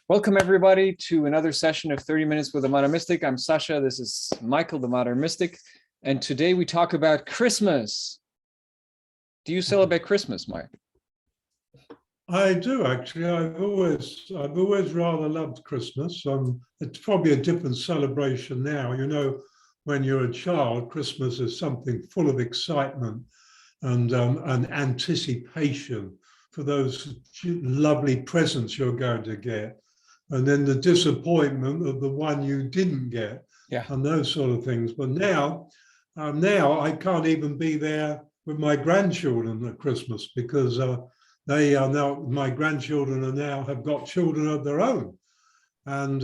Welcome everybody to another session of 30 Minutes with the Modern Mystic. I'm Sascha, this is Michael, the Modern Mystic, and today we talk about Christmas. Do you celebrate Christmas, Mike? I do actually. I've always rather loved Christmas. It's probably a different celebration now. You know, when you're a child, Christmas is something full of excitement and anticipation for those lovely presents you're going to get. And then the disappointment of the one you didn't get, and those sort of things. But now I can't even be there with my grandchildren at Christmas because they are now, my grandchildren are now have got children of their own, and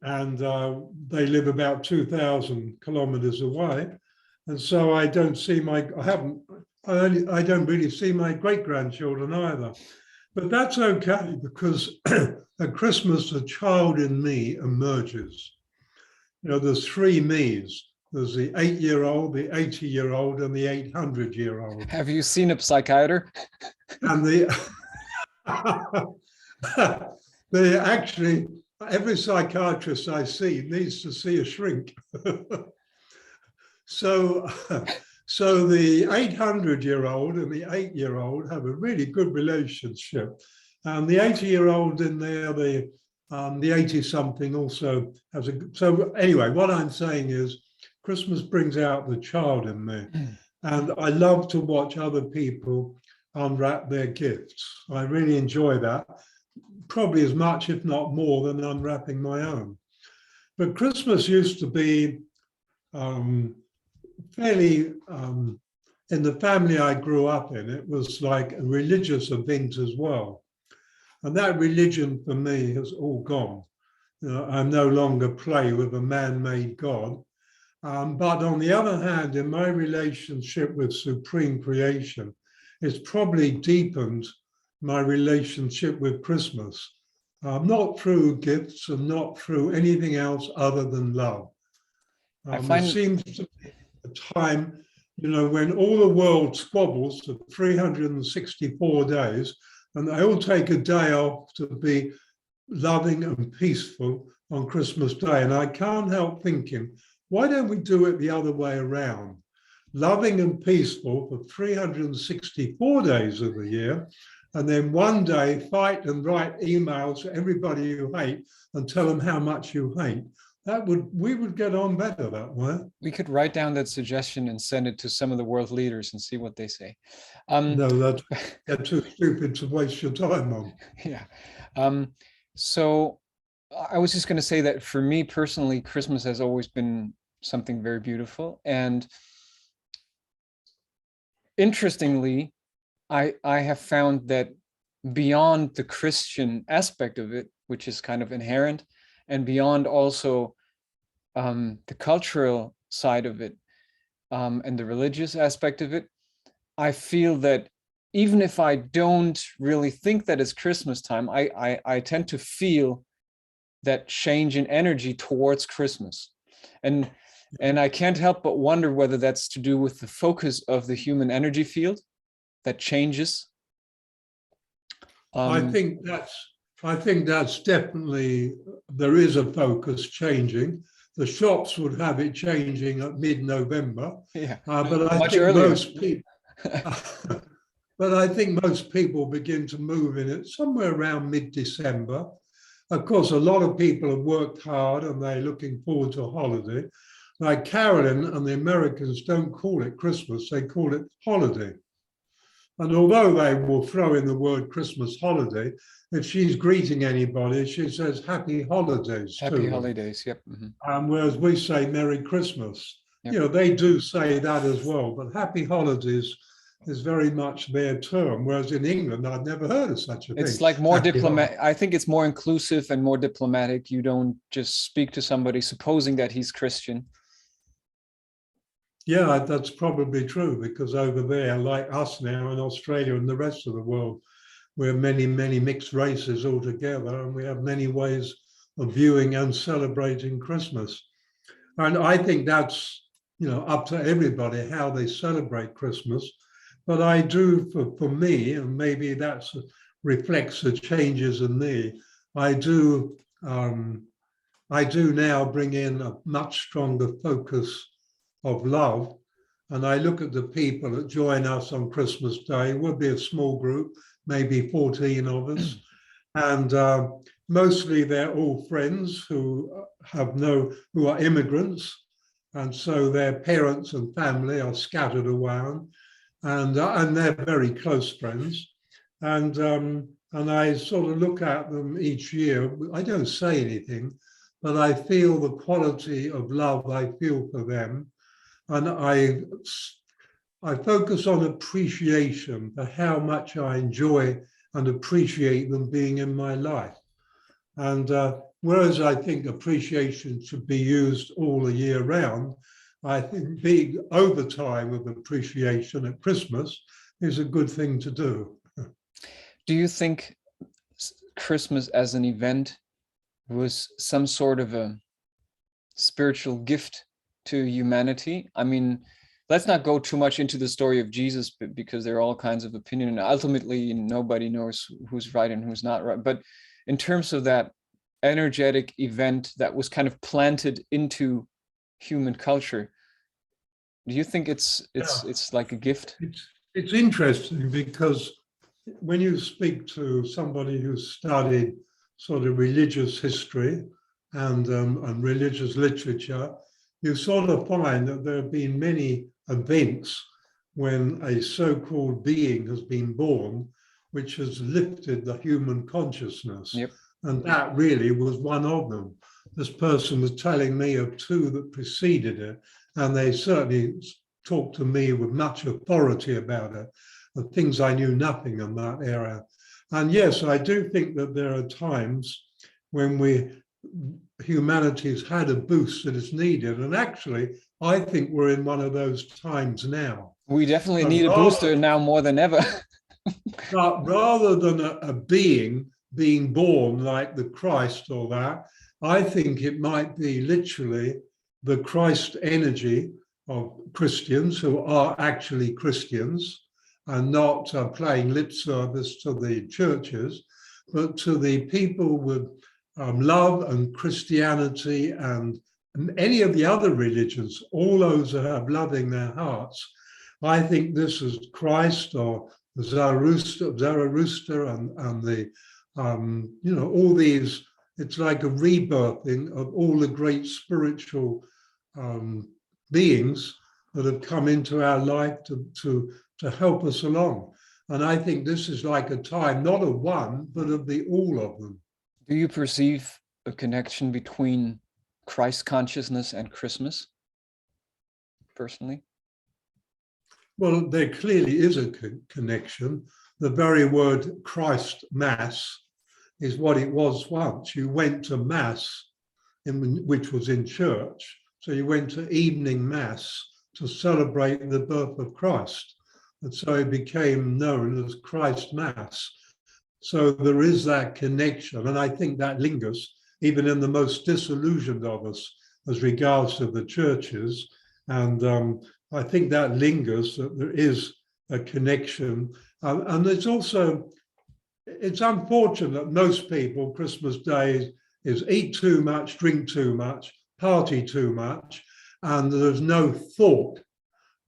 they live about 2,000 kilometers away, and so I don't really see my great grandchildren either. But that's okay because at Christmas, the child in me emerges. You know, there's three me's. There's the 8-year-old, the 80-year-old, and the 800-year-old. Have you seen a psychiater? And actually, every psychiatrist I see needs to see a shrink. So the 800-year-old and the 8-year-old have a really good relationship. And the 80-year-old in there, the 80-something also has a. So anyway, what I'm saying is Christmas brings out the child in me. And I love to watch other people unwrap their gifts. I really enjoy that, probably as much, if not more, than unwrapping my own. But Christmas used to be fairly, in the family I grew up in, it was like a religious event as well. And that religion for me has all gone. You know, I no longer play with a man-made God. But on the other hand, in my relationship with supreme creation, it's probably deepened my relationship with Christmas, not through gifts and not through anything else other than love. It seems to be a time, you know, when all the world squabbles for 364 days, and they all take a day off to be loving and peaceful on Christmas Day. And I can't help thinking, why don't we do it the other way around? Loving and peaceful for 364 days of the year, and then one day fight and write emails to everybody you hate and tell them how much you hate. We would get on better that way. We could write down that suggestion and send it to some of the world leaders and see what they say. No, they're too stupid to waste your time on. Yeah. So I was just going to say that for me personally, Christmas has always been something very beautiful. And interestingly, I have found that beyond the Christian aspect of it, which is kind of inherent, and beyond also the cultural side of it and the religious aspect of it, I feel that even if I don't really think that it's Christmas time, I tend to feel that change in energy towards Christmas. And I can't help but wonder whether that's to do with the focus of the human energy field that changes. I think that's definitely, there is a focus changing. The shops would have it changing at mid-November. Yeah, but I much think earlier. most people, but I think most people begin to move in it somewhere around mid-December. Of course, a lot of people have worked hard and they're looking forward to a holiday. Like Carolyn and the Americans don't call it Christmas, they call it holiday. And although they will throw in the word Christmas holiday, if she's greeting anybody, she says happy holidays. Happy holidays, yep. Mm-hmm. Whereas we say Merry Christmas. Yep. You know, they do say that as well, but happy holidays is very much their term. Whereas in England, I've never heard of such a thing. It's like more diplomatic. I think it's more inclusive and more diplomatic. You don't just speak to somebody supposing that he's Christian. Yeah, that's probably true, because over there, like us now in Australia and the rest of the world, we're many, many mixed races altogether, and we have many ways of viewing and celebrating Christmas. And I think that's, you know, up to everybody how they celebrate Christmas. But I do, for me, and maybe that reflects the changes in me, I do I do now bring in a much stronger focus of love. And I look at the people that join us on Christmas Day. We'll be a small group, maybe 14 of us. And mostly they're all friends who who are immigrants. And so their parents and family are scattered around, and they're very close friends. And I sort of look at them each year. I don't say anything, but I feel the quality of love I feel for them. And I focus on appreciation for how much I enjoy and appreciate them being in my life. And whereas I think appreciation should be used all the year round, I think being overtime of appreciation at Christmas is a good thing to do. Do you think Christmas as an event was some sort of a spiritual gift to humanity? I mean, let's not go too much into the story of Jesus because there are all kinds of opinion, and ultimately nobody knows who's right and who's not right. But in terms of that energetic event that was kind of planted into human culture, do you think it's like a gift? It's interesting because when you speak to somebody who's studied sort of religious history and religious literature, you sort of find that there have been many events when a so-called being has been born, which has lifted the human consciousness. Yep. And that really was one of them. This person was telling me of two that preceded it, and they certainly talked to me with much authority about it, of things I knew nothing in that area. And yes, I do think that there are times when humanity's had a boost that is needed. And actually, I think we're in one of those times now. We definitely need a booster now more than ever. But rather than a being born like the Christ or that, I think it might be literally the Christ energy of Christians who are actually Christians and not playing lip service to the churches, but to the people with love and Christianity and any of the other religions, all those that have love in their hearts. I think this is Christ or Zarathustra and the, all these, it's like a rebirthing of all the great spiritual beings that have come into our life to help us along. And I think this is like a time, not of one, but of the all of them. Do you perceive a connection between Christ consciousness and Christmas, personally? Well, there clearly is a connection. The very word Christ Mass is what it was once. You went to Mass, which was in church. So you went to evening Mass to celebrate the birth of Christ. And so it became known as Christ Mass. So there is that connection. And I think that lingers even in the most disillusioned of us as regards to the churches. And I think that lingers, that there is a connection. And it's also, it's unfortunate that most people, Christmas Day is eat too much, drink too much, party too much, and there's no thought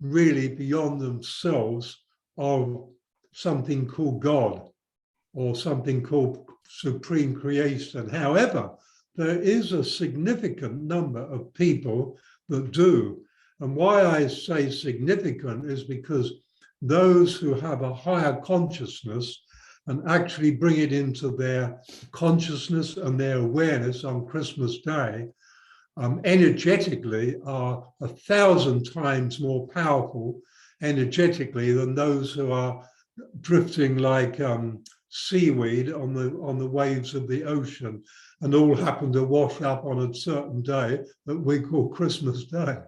really beyond themselves of something called God or something called supreme creation. However, there is a significant number of people that do. And why I say significant is because those who have a higher consciousness and actually bring it into their consciousness and their awareness on Christmas Day, energetically are 1,000 times more powerful energetically than those who are drifting like seaweed on the waves of the ocean, and all happen to wash up on a certain day that we call Christmas Day.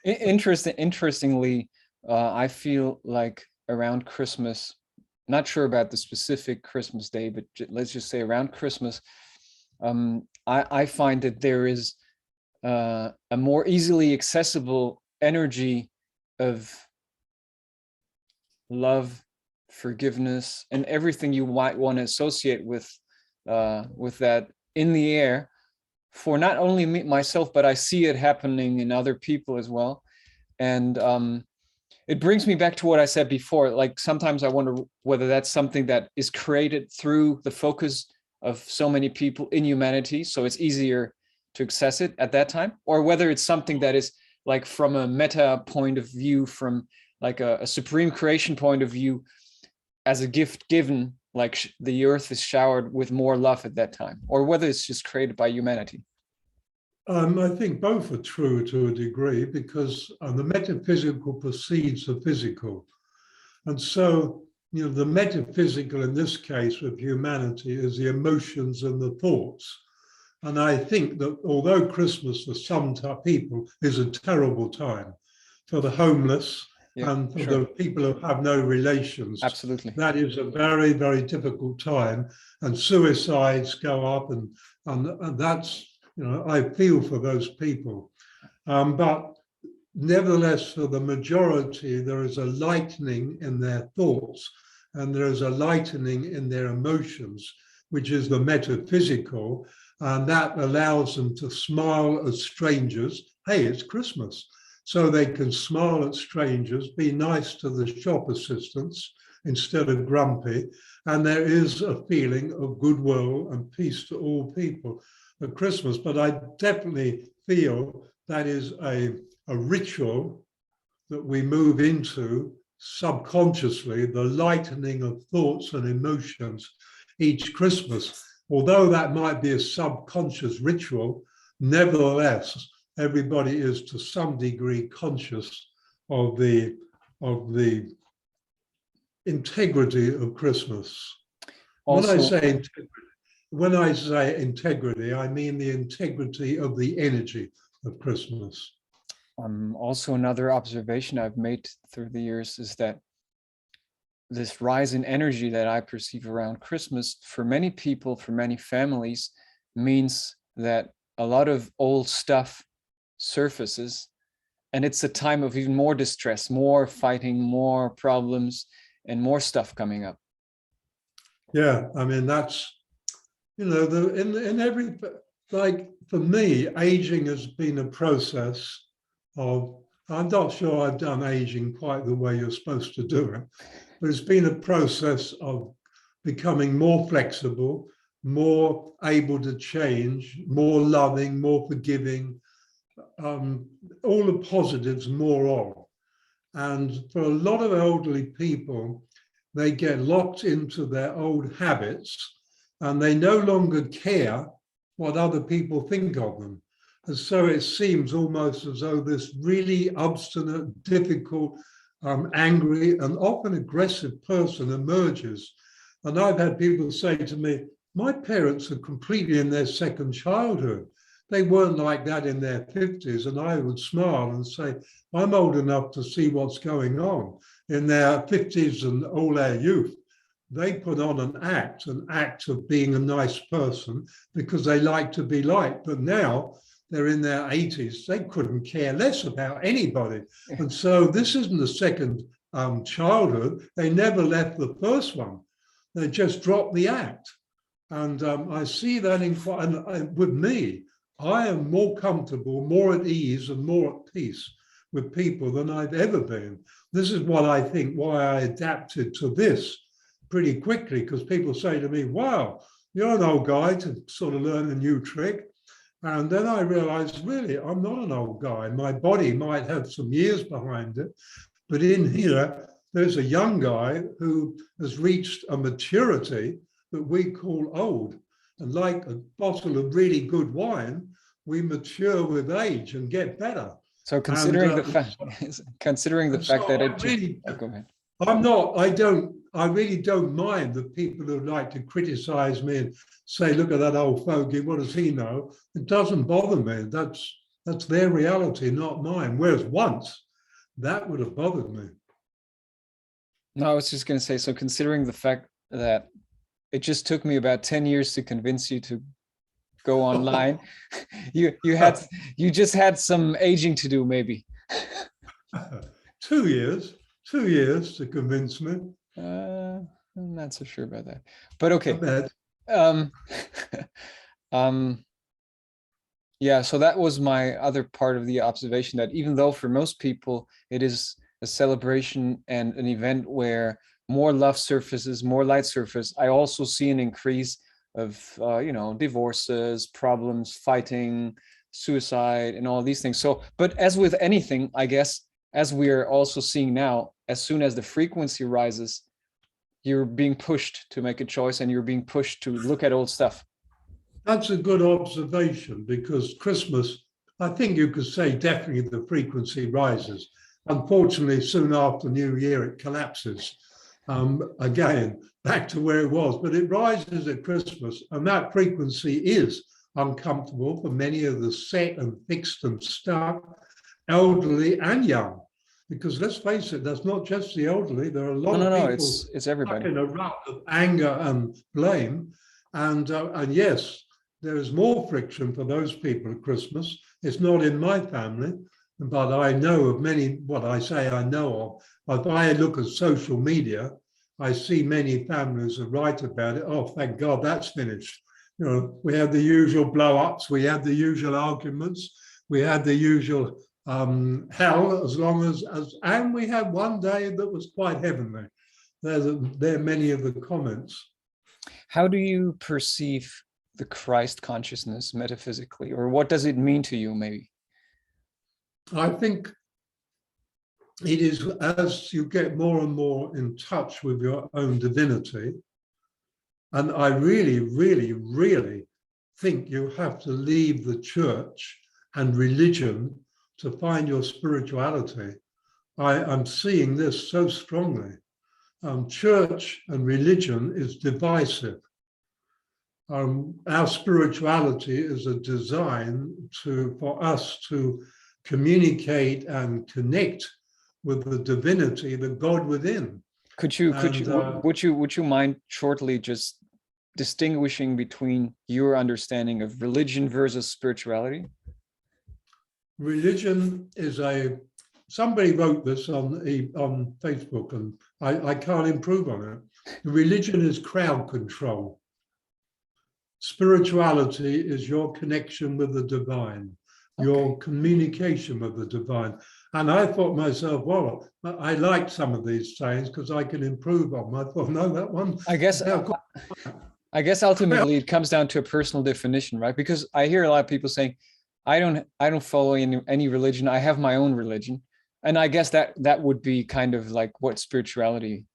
Interestingly, I feel like around Christmas, not sure about the specific Christmas day, but let's just say around Christmas, I find that there is a more easily accessible energy of love, forgiveness, and everything you might want to associate with with that in the air for not only me, myself, but I see it happening in other people as well. And it brings me back to what I said before. Like sometimes I wonder whether that's something that is created through the focus of so many people in humanity, so it's easier to access it at that time, or whether it's something that is like from a meta point of view, from like a supreme creation point of view, as a gift given, like the earth is showered with more love at that time, or whether it's just created by humanity. I think both are true to a degree because the metaphysical precedes the physical. And so, the metaphysical in this case with humanity is the emotions and the thoughts. And I think that although Christmas for some people is a terrible time, for the homeless and for the people who have no relations, absolutely, that is a very, very difficult time. And suicides go up, and that's, I feel for those people. But nevertheless, for the majority, there is a lightening in their thoughts and there is a lightening in their emotions, which is the metaphysical, and that allows them to smile at strangers. Hey, it's Christmas. So they can smile at strangers, be nice to the shop assistants instead of grumpy. And there is a feeling of goodwill and peace to all people at Christmas. But I definitely feel that is a ritual that we move into subconsciously, the lightening of thoughts and emotions each Christmas. Although that might be a subconscious ritual, nevertheless, everybody is to some degree conscious of the integrity of Christmas. Also, when I say integrity, I mean the integrity of the energy of Christmas. Also, another observation I've made through the years is that this rise in energy that I perceive around Christmas, for many people, for many families, means that a lot of old stuff surfaces, and it's a time of even more distress, more fighting, more problems, and more stuff coming up. Yeah, I mean, that's, in every, like for me, aging has been a process of, I'm not sure I've done aging quite the way you're supposed to do it, but it's been a process of becoming more flexible, more able to change, more loving, more forgiving, all the positives more of. And for a lot of elderly people, they get locked into their old habits and they no longer care what other people think of them. And so it seems almost as though this really obstinate, difficult, angry, and often aggressive person emerges. And I've had people say to me, my parents are completely in their second childhood. They weren't like that in their 50s. And I would smile and say, I'm old enough to see what's going on. In their 50s and all their youth, they put on an act of being a nice person because they like to be liked. But now they're in their 80s. They couldn't care less about anybody. And so this isn't the second childhood. They never left the first one. They just dropped the act. And I see that with me, I am more comfortable, more at ease, and more at peace with people than I've ever been. This is what I think why I adapted to this pretty quickly, because people say to me, wow, you're an old guy to sort of learn a new trick. And then I realized, really, I'm not an old guy. My body might have some years behind it, but in here, there's a young guy who has reached a maturity that we call old. And like a bottle of really good wine, we mature with age and get better. So considering the fact, that it really, go ahead. I really don't mind the people who like to criticize me and say, look at that old fogey, what does he know? It doesn't bother me. That's their reality, not mine. Whereas once, that would have bothered me. No, I was just going to say, so considering the fact that it just took me about 10 years to convince you to go online, you just had some aging to do, maybe. 2 years to convince me. I'm not so sure about that, but okay. Um, um, yeah, so that was my other part of the observation, that even though for most people it is a celebration and an event where more love surfaces, more light surface, I also see an increase of divorces, problems, fighting, suicide, and all these things. So, but as with anything, I guess, as we're also seeing now, as soon as the frequency rises, you're being pushed to make a choice, and you're being pushed to look at old stuff. That's a good observation because Christmas, I think you could say definitely the frequency rises. Unfortunately, soon after New Year, it collapses again back to where it was, but it rises at Christmas, and that frequency is uncomfortable for many of the set and fixed and stuck, elderly and young. Because let's face it, that's not just the elderly. There are a No, lot no, of no, people it's stuck everybody. in a rut of anger and blame. And yes, there is more friction for those people at Christmas. It's not in my family, but I know of many, what I say I know of. If I look at social media, I see many families that write about it. Oh, thank God that's finished. You know, we had the usual blow-ups, we had the usual arguments, we had the usual hell, as long as, and we had one day that was quite heavenly. There are many of the comments. How do you perceive the Christ consciousness metaphysically, or what does it mean to you, maybe? I think it is as you get more and more in touch with your own divinity. And I really, really, really think you have to leave the church and religion to find your spirituality. I'm seeing this so strongly. Church and religion is divisive. Our spirituality is a design for us to communicate and connect with the divinity, the God within. Could you And would you mind shortly just distinguishing between your understanding of religion versus spirituality? religion is somebody wrote this on Facebook, and I can't improve on it. Religion is crowd control. Spirituality is your connection with the divine, your Okay. communication with the divine. And I thought myself, well, I liked some of these sayings because I can improve on them. I thought, no, that one. I guess I guess ultimately it comes down to a personal definition, right? Because I hear a lot of people saying, I don't follow any religion. I have my own religion. And I guess that would be kind of like what spirituality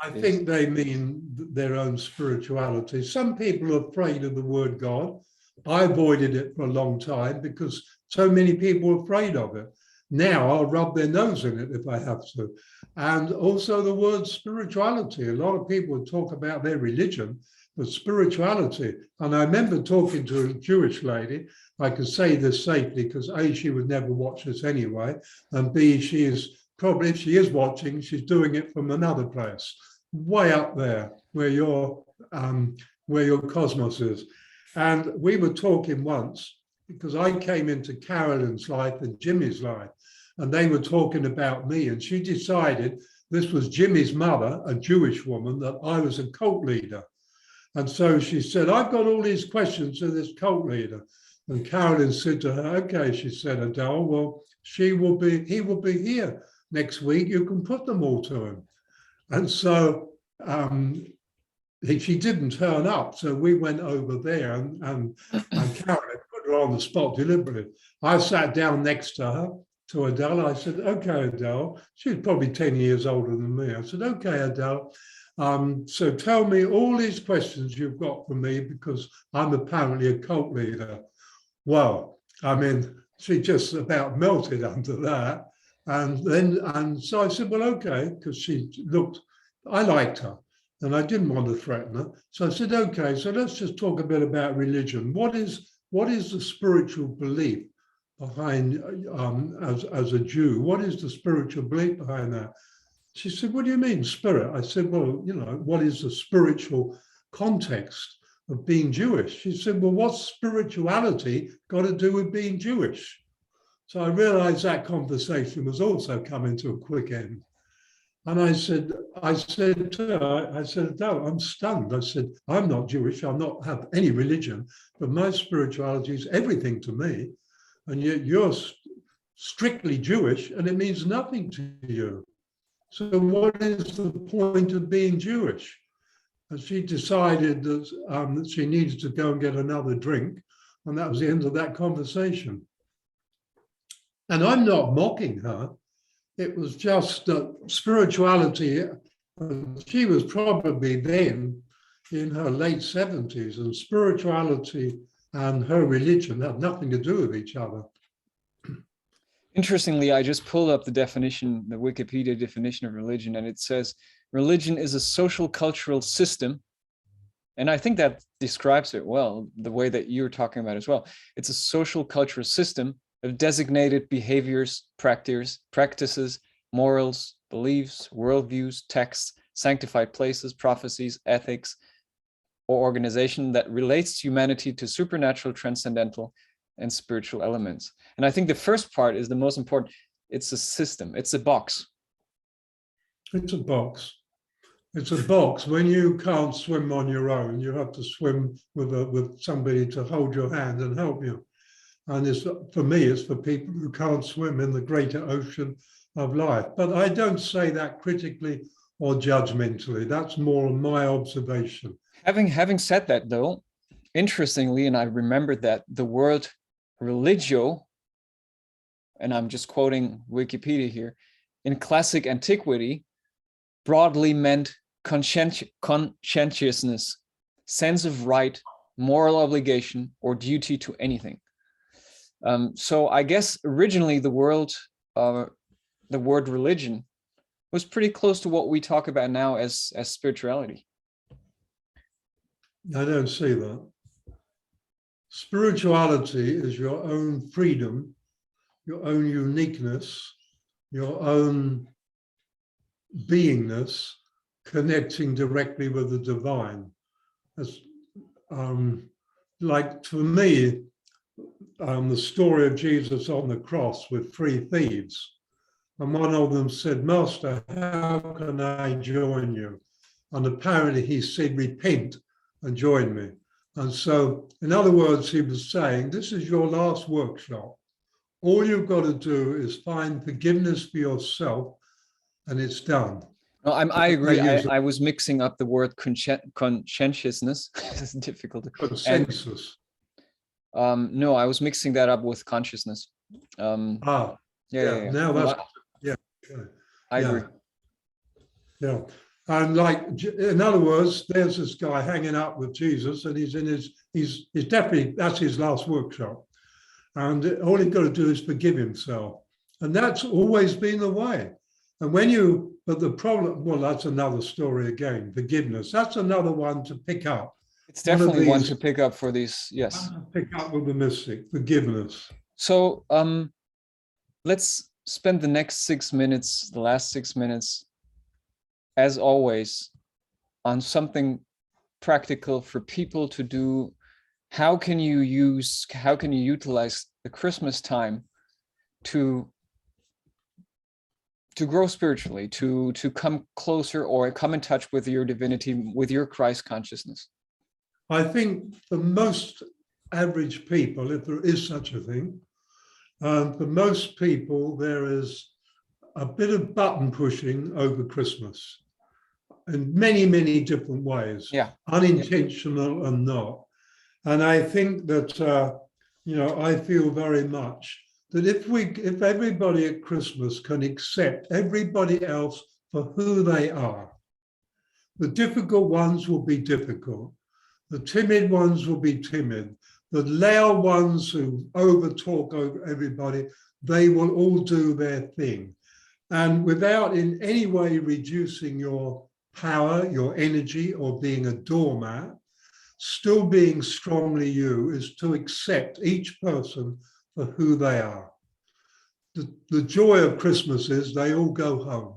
I is. think they mean their own spirituality. Some people are afraid of the word God. I avoided it for a long time because so many people are afraid of it. Now I'll rub their nose in it if I have to. And also the word spirituality. A lot of people talk about their religion, but spirituality. And I remember talking to a Jewish lady. I could say this safely because A, she would never watch this anyway. And B, she is probably, if she is watching, she's doing it from another place, way up there where your cosmos is. And we were talking once because I came into Carolyn's life and Jimmy's life, and they were talking about me. And she decided this was Jimmy's mother, a Jewish woman, that I was a cult leader. And so she said, I've got all these questions to this cult leader. And Carolyn said to her, okay, she said, Adele, well, he will be here next week. You can put them all to him. And so she didn't turn up. So we went over there and Carolyn put her on the spot deliberately. I sat down next to her, to Adele. I said, okay, Adele. She's probably 10 years older than me. I said, okay, Adele. So tell me all these questions you've got for me because I'm apparently a cult leader. Well, I mean, she just about melted under that. And so I said, well, okay, because she looked, I liked her and I didn't want to threaten her. So I said, okay, so let's just talk a bit about religion. What is the spiritual belief behind, as a Jew, what is the spiritual belief behind that? She said, what do you mean, spirit? I said, well, what is the spiritual context of being Jewish? She said, well, what's spirituality got to do with being Jewish? So I realized that conversation was also coming to a quick end. And I said to her, I said, no, I'm stunned. I said, I'm not Jewish. I'm not have any religion, but my spirituality is everything to me. And yet you're strictly Jewish and it means nothing to you. So what is the point of being Jewish? And she decided that she needed to go and get another drink. And that was the end of that conversation. And I'm not mocking her. It was just that spirituality, she was probably then in her late 70s, and spirituality and her religion had nothing to do with each other. Interestingly, I just pulled up the definition, the Wikipedia definition of religion, and it says religion is a social cultural system. And I think that describes it well, the way that you're talking about as well. It's a social cultural system of designated behaviors, practices, morals, beliefs, worldviews, texts, sanctified places, prophecies, ethics, or organization that relates humanity to supernatural, transcendental, and spiritual elements. And I think the first part is the most important. It's a system, it's a box. It's a box. It's a box. When you can't swim on your own, you have to swim with somebody to hold your hand and help you. And it's, for me, it's for people who can't swim in the greater ocean of life. But I don't say that critically or judgmentally. That's more my observation. Having said that, though, interestingly, and I remembered that the word religio, and I'm just quoting Wikipedia here, in classic antiquity, broadly meant conscientiousness, sense of right, moral obligation, or duty to anything. So I guess originally the word religion was pretty close to what we talk about now as spirituality. I don't see that. Spirituality is your own freedom, your own uniqueness, your own beingness, connecting directly with the divine. As, like for me, the story of Jesus on the cross with 3 thieves. And one of them said, Master, how can I join you? And apparently he said, repent and join me. And so, in other words, he was saying, this is your last workshop. All you've got to do is find forgiveness for yourself, and it's done. No, I agree. I was mixing up the word conscientiousness. It's difficult. Consensus. No, I was mixing that up with consciousness. Yeah. Now that's okay. I agree. Yeah. And like, in other words, there's this guy hanging out with Jesus, and he's definitely, that's his last workshop. And all he's got to do is forgive himself. And that's always been the way. And but the problem, well, that's another story again, forgiveness. That's another one to pick up. It's definitely one to pick up for these, yes. Pick up with the mystic, forgiveness. So let's spend the next 6 minutes, the last 6 minutes, as always, on something practical for people to do. How can you utilize the Christmas time to grow spiritually, to come closer or come in touch with your divinity, with your Christ consciousness? I think for most average people, if there is such a thing, for most people, there is a bit of button pushing over Christmas in many, many different ways, unintentional and not. And I think that, I feel very much that if everybody at Christmas can accept everybody else for who they are, the difficult ones will be difficult. The timid ones will be timid. The loud ones who overtalk over everybody, they will all do their thing. And without in any way reducing your power, your energy, or being a doormat, still being strongly you is to accept each person for who they are. The joy of Christmas is they all go home.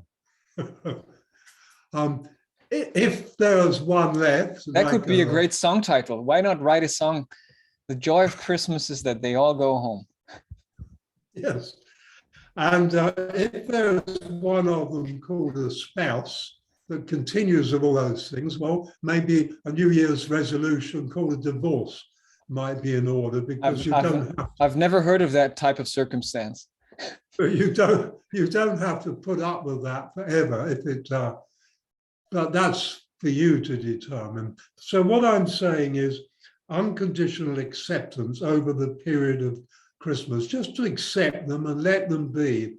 If there's one left. That could be a great song title. Why not write a song? The joy of Christmas is that they all go home. Yes. And if there is one of them called a spouse that continues of all those things, well, maybe a New Year's resolution called a divorce might be in order, because I've never heard of that type of circumstance. you don't have to put up with that forever if it. But that's for you to determine. So what I'm saying is unconditional acceptance over the period of Christmas, just to accept them and let them be.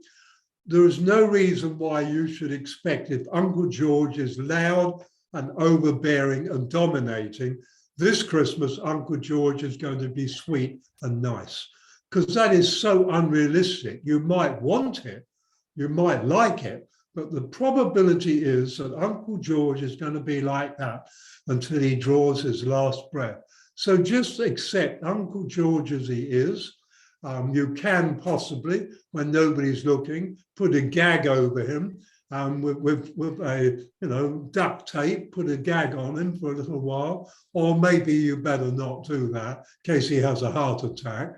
There is no reason why you should expect, if Uncle George is loud and overbearing and dominating, this Christmas Uncle George is going to be sweet and nice, because that is so unrealistic. You might want it, you might like it, but the probability is that Uncle George is going to be like that until he draws his last breath. So just accept Uncle George as he is. You can possibly, when nobody's looking, put a gag over him with a duct tape, put a gag on him for a little while, or maybe you better not do that in case he has a heart attack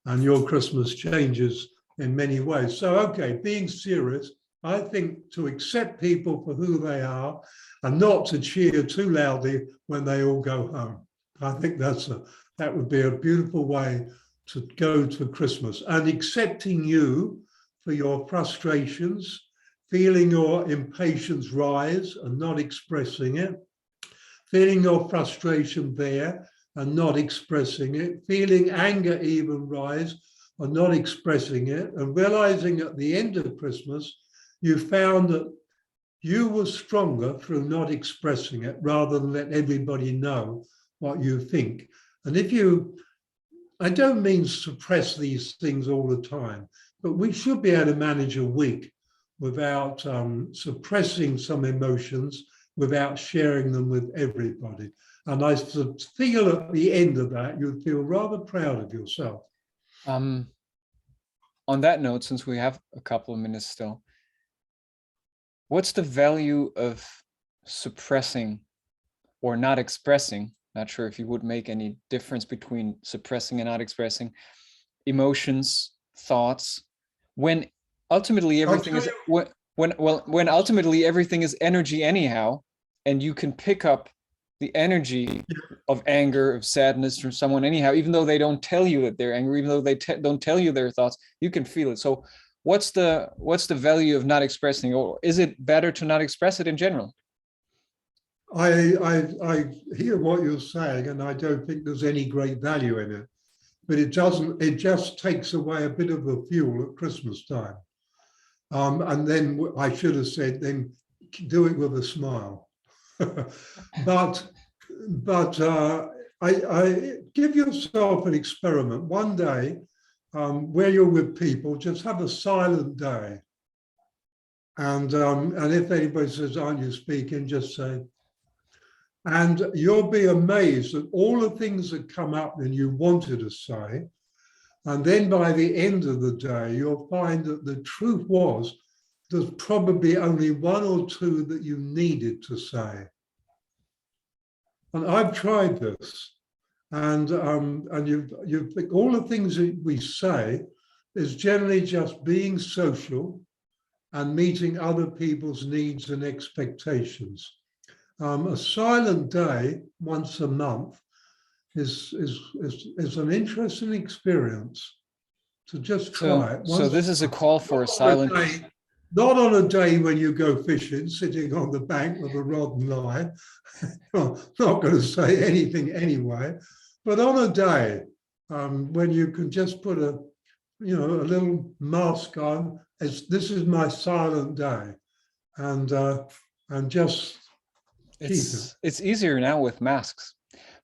and your Christmas changes in many ways. So, okay, being serious, I think to accept people for who they are and not to cheer too loudly when they all go home. I think that would be a beautiful way to go to Christmas, and accepting you for your frustrations, feeling your impatience rise and not expressing it, feeling your frustration there and not expressing it, feeling anger even rise and not expressing it, and realizing at the end of Christmas, you found that you were stronger through not expressing it rather than let everybody know what you think. And I don't mean suppress these things all the time, but we should be able to manage a week without suppressing some emotions, without sharing them with everybody. And I feel at the end of that, you'd feel rather proud of yourself. On that note, since we have a couple of minutes still, what's the value of suppressing or not expressing? Not sure if you would make any difference between suppressing and not expressing emotions, thoughts, when ultimately everything is when ultimately everything is energy anyhow, and you can pick up the energy of anger, of sadness from someone anyhow, even though they don't tell you that they're angry, even though they don't tell you their thoughts, you can feel it. So what's the value of not expressing, or is it better to not express it in general? I hear what you're saying, and I don't think there's any great value in it, but it just takes away a bit of the fuel at Christmas time. And then I should have said, then do it with a smile. but I give yourself an experiment. One day, where you're with people, just have a silent day. And if anybody says, aren't you speaking, just say, and you'll be amazed at all the things that come up and you wanted to say. And then by the end of the day, you'll find that the truth was there's probably only one or two that you needed to say. And I've tried this. And you think all the things that we say is generally just being social and meeting other people's needs and expectations. A silent day once a month is an interesting experience to just try it. So this is a call for a silent. Not on a day when you go fishing, sitting on the bank with a rod and line. Not going to say anything anyway, but on a day when you can just put a little mask on, as this is my silent day, and just. It's easier now with masks,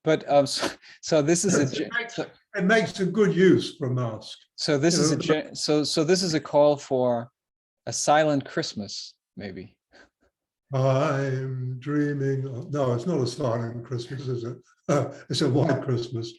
but so this is it makes a good use for masks. So this is this is a call for a silent Christmas, maybe. I'm dreaming. No, it's not a silent Christmas, is it? It's a white Christmas.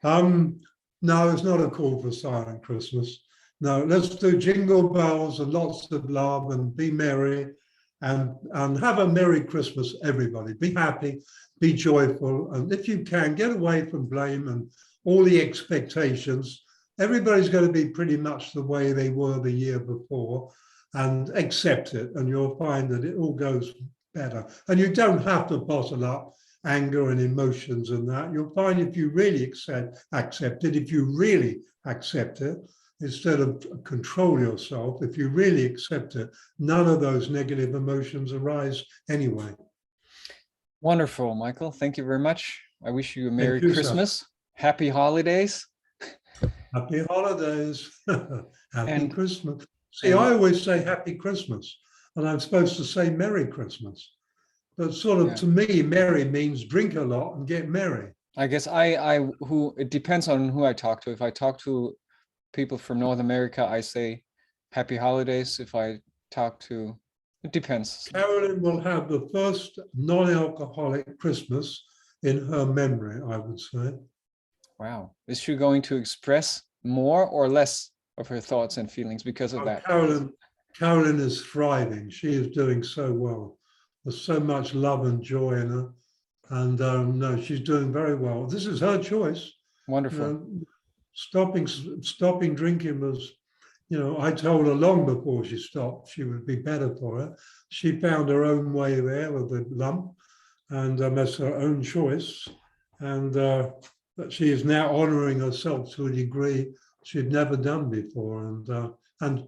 No, it's not a call for silent Christmas. No, let's do jingle bells and lots of love and be merry. And have a Merry Christmas, everybody. Be happy, be joyful, and if you can, get away from blame and all the expectations everybody's going to be pretty much the way they were the year before, and accept it, and you'll find that it all goes better. And you don't have to bottle up anger and emotions and that. You'll find if you really accept it, if you really accept it, instead of control yourself, if you really accept it, none of those negative emotions arise anyway. Wonderful, Michael. Thank you very much. I wish you a Merry you, Christmas, Happy Holidays. Happy holidays. Happy Christmas. See, I always say Happy Christmas, and I'm supposed to say Merry Christmas. But sort of, to me, merry means drink a lot and get merry. I guess it depends on who I talk to. If I talk to people from North America, I say Happy Holidays. If I talk to, it depends. Carolyn will have the first non-alcoholic Christmas in her memory, I would say. Wow. Is she going to express more or less of her thoughts and feelings because of that? Carolyn is thriving. She is doing so well. There's so much love and joy in her. And no, she's doing very well. This is her choice. Wonderful. Stopping drinking was, I told her long before she stopped, she would be better for her. She found her own way there with the lump, and that's her own choice. And that she is now honoring herself to a degree she'd never done before. And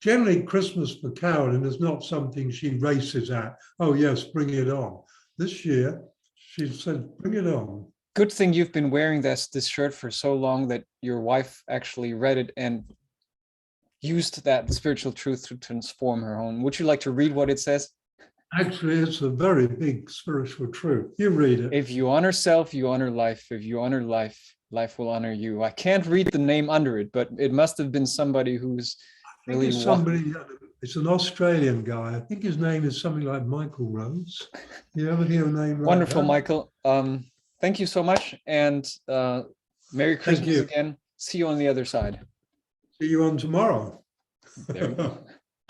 generally, Christmas for Carolyn is not something she races at. Oh, yes, bring it on. This year, she said, bring it on. Good thing you've been wearing this shirt for so long that your wife actually read it and used that spiritual truth to transform her home. Would you like to read what it says? Actually, it's a very big spiritual truth. You read it. If you honor self, you honor life. If you honor life, life will honor you. I can't read the name under it, but it must have been somebody who's really it's an Australian guy. I think his name is something like Michael Rose. You ever hear a name like wonderful, that? Michael. Thank you so much, and Merry Christmas again. See you on the other side. See you on tomorrow. There we go.